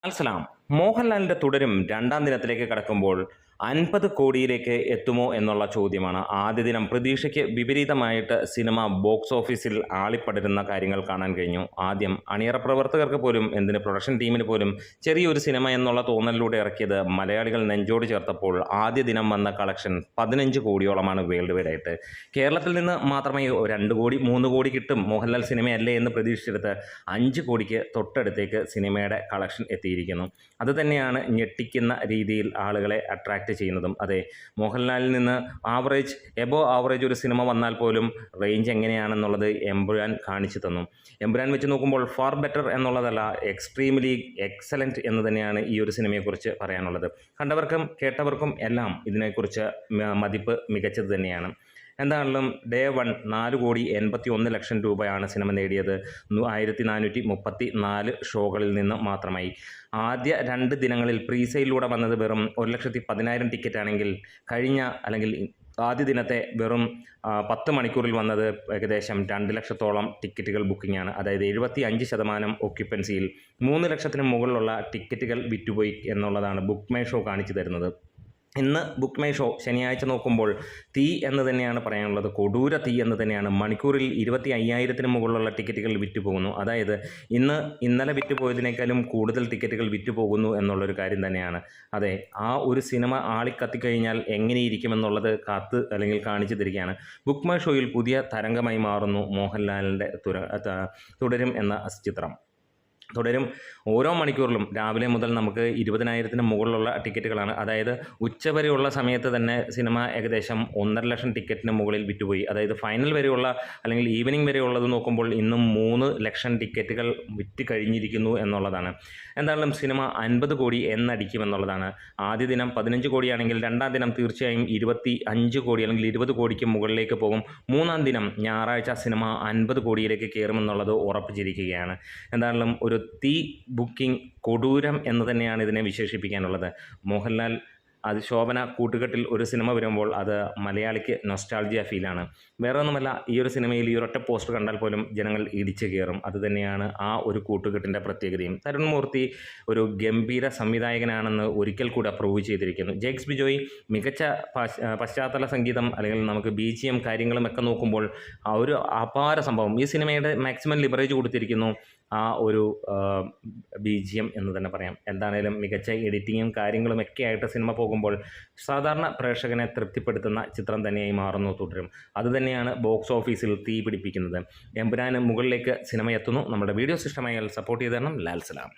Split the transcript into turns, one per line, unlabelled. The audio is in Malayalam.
അൽസലാം. മോഹൻലാലിന്റെ തുടരും രണ്ടാം ദിനത്തിലേക്ക് കടക്കുമ്പോൾ 50 കോടിയിലേക്ക് എത്തുമോ എന്നുള്ള ചോദ്യമാണ്. ആദ്യ ദിനം പ്രതീക്ഷയ്ക്ക് വിപരീതമായിട്ട് സിനിമ ബോക്സ് ഓഫീസിൽ ആളിപ്പടരുന്ന കാര്യങ്ങൾ കാണാൻ കഴിഞ്ഞു. ആദ്യം അണിയറ പ്രവർത്തകർക്ക് പോലും, എന്തിന് പ്രൊഡക്ഷൻ ടീമിന് പോലും ചെറിയൊരു സിനിമ എന്നുള്ള തോന്നലിലൂടെ ഇറക്കിയത് മലയാളികൾ നെഞ്ചോട് ചേർത്തപ്പോൾ ആദ്യ ദിനം വന്ന കളക്ഷൻ 15 കോടിയോളമാണ് വേൾഡ് വൈഡ് ആയിട്ട്. കേരളത്തിൽ നിന്ന് മാത്രമേ 2 കോടി 3 കോടി കിട്ടും, മോഹൻലാൽ സിനിമയല്ലേ എന്ന് പ്രതീക്ഷിച്ചെടുത്ത് 5 കോടിക്ക് തൊട്ടടുത്തേക്ക് സിനിമയുടെ കളക്ഷൻ എത്തിയിരിക്കുന്നു. അതുതന്നെയാണ് ഞെട്ടിക്കുന്ന രീതിയിൽ ആളുകളെ അട്രാക്റ്റ് ചെയ്യുന്നതും. അതെ, മോഹൻലാലിൽ നിന്ന് എബോ ആവറേജ് ഒരു സിനിമ വന്നാൽ പോലും റേഞ്ച് എങ്ങനെയാണെന്നുള്ളത് എമ്പുരാൻ കാണിച്ചു തന്നു. എമ്പുരാൻ വെച്ച് നോക്കുമ്പോൾ ഫാർ ബെറ്റർ എന്നുള്ളതല്ല, എക്സ്ട്രീംലി എക്സലൻറ്റ് എന്ന് തന്നെയാണ് ഈ ഒരു സിനിമയെക്കുറിച്ച് പറയാനുള്ളത്. കണ്ടവർക്കും കേട്ടവർക്കും എല്ലാം ഇതിനെക്കുറിച്ച് മതിപ്പ് മികച്ചത് തന്നെയാണ്. എന്താണെങ്കിലും ഡേ 1 4,81,00,000 രൂപയാണ് സിനിമ നേടിയത്. 1434 ഷോകളിൽ നിന്ന് മാത്രമായി. ആദ്യ 2 ദിനങ്ങളിൽ പ്രീസെയിലൂടെ വന്നത് വെറും 1,10,000 ടിക്കറ്റ് ആണെങ്കിൽ ആദ്യ ദിനത്തെ വെറും 10 മണിക്കൂറിൽ വന്നത് ഏകദേശം 2 ലക്ഷത്തോളം ടിക്കറ്റുകൾ ബുക്കിംഗാണ്. അതായത് 75% ഒക്യുപ്പൻസിയിൽ 3 ലക്ഷത്തിന് മുകളിലുള്ള ടിക്കറ്റുകൾ വിറ്റുപോയി എന്നുള്ളതാണ് ബുക്ക് മൈ ഷോ കാണിച്ചു തരുന്നത്. ഇന്ന് ബുക്ക് മൈ ഷോ ശനിയാഴ്ച നോക്കുമ്പോൾ തീ എന്ന് തന്നെയാണ് പറയാനുള്ളത്. കൊടൂര തീ എന്ന് തന്നെയാണ്. മണിക്കൂറിൽ 25,000-ന് മുകളിലുള്ള ടിക്കറ്റുകൾ വിറ്റുപോകുന്നു. അതായത് ഇന്നലെ വിറ്റുപോയതിനേക്കാളും കൂടുതൽ ടിക്കറ്റുകൾ വിറ്റുപോകുന്നു എന്നുള്ളൊരു കാര്യം തന്നെയാണ്. അതെ, ആ ഒരു സിനിമ ആളിക്കത്തിക്കഴിഞ്ഞാൽ എങ്ങനെയിരിക്കുമെന്നുള്ളത് കാണിച്ചു തരികയാണ്. ബുക്ക് മൈ ഷോയിൽ പുതിയ തരംഗമായി മാറുന്നു മോഹൻലാലിൻ്റെ തുടരും എന്ന ചിത്രം. തുടരും ഓരോ മണിക്കൂറിലും രാവിലെ മുതൽ നമുക്ക് 20,000-ന് മുകളിലുള്ള ടിക്കറ്റുകളാണ്. അതായത് ഉച്ചവരെയുള്ള സമയത്ത് തന്നെ സിനിമ ഏകദേശം 1.5 ലക്ഷം ടിക്കറ്റിന് മുകളിൽ വിറ്റുപോയി. അതായത് ഫൈനൽ വരെയുള്ള അല്ലെങ്കിൽ ഈവനിങ് വരെയുള്ളത് നോക്കുമ്പോൾ ഇന്നും 3 ലക്ഷം ടിക്കറ്റുകൾ വിറ്റ് കഴിഞ്ഞിരിക്കുന്നു എന്നുള്ളതാണ്. എന്തായാലും സിനിമ 50 കോടി എന്നടിക്കുമെന്നുള്ളതാണ്. ആദ്യ ദിനം 15 കോടിയാണെങ്കിൽ രണ്ടാം ദിനം തീർച്ചയായും 25 കോടി അല്ലെങ്കിൽ 20 കോടിക്ക് മുകളിലേക്ക് പോകും. മൂന്നാം ദിനം ഞായറാഴ്ച സിനിമ 50 കോടിയിലേക്ക് കയറുമെന്നുള്ളത് ഉറപ്പിച്ചിരിക്കുകയാണ്. എന്തായാലും ഒരു തീ ബുക്കിംഗ് കൊടൂരം എന്ന് തന്നെയാണ് ഇതിനെ വിശേഷിപ്പിക്കാനുള്ളത്. മോഹൻലാൽ അതിശോഭന കൂട്ടുകെട്ടിൽ ഒരു സിനിമ വരുമ്പോൾ അത് മലയാളിക്ക് നൊസ്റ്റാൾജിയ ഫീലാണ്. വേറെ ഒന്നുമല്ല, ഈ ഒരു സിനിമയിൽ ഈ ഒരൊറ്റ പോസ്റ്റർ കണ്ടാൽ പോലും ജനങ്ങൾ ഇടിച്ചു കയറും. അതുതന്നെയാണ് ആ ഒരു കൂട്ടുകെട്ടിൻ്റെ പ്രത്യേകതയും. തരുൺ മൂർത്തി ഒരു ഗംഭീര സംവിധായകനാണെന്ന് ഒരിക്കൽ കൂടെ പ്രൂവ് ചെയ്തിരിക്കുന്നു. ജെയ്ക്സ് ബിജോയ് മികച്ച പശ്ചാത്തല സംഗീതം അല്ലെങ്കിൽ നമുക്ക് BGM കാര്യങ്ങളും ഒക്കെ നോക്കുമ്പോൾ ആ ഒരു അപാര സംഭവം. ഈ സിനിമയുടെ മാക്സിമം ലിവറേജ് കൊടുത്തിരിക്കുന്നു ആ ഒരു BGM എന്ന് തന്നെ പറയാം. എന്താണേലും മികച്ച എഡിറ്റിങ്ങും കാര്യങ്ങളും ഒക്കെ ആയിട്ട് സിനിമ പോകുമ്പോൾ സാധാരണ പ്രേക്ഷകനെ തൃപ്തിപ്പെടുത്തുന്ന ചിത്രം തന്നെയായി മാറുന്നു തുടരും. അതുതന്നെയാണ് ബോക്സ് ഓഫീസിൽ തീ പിടിപ്പിക്കുന്നത്. എമ്പുരാന് മുകളിലേക്ക് സിനിമ എത്തുന്നു. നമ്മുടെ വീഡിയോസ് ഇഷ്ടമായാൽ സപ്പോർട്ട് ചെയ്ത് തരണം. ലാൽ സലാം.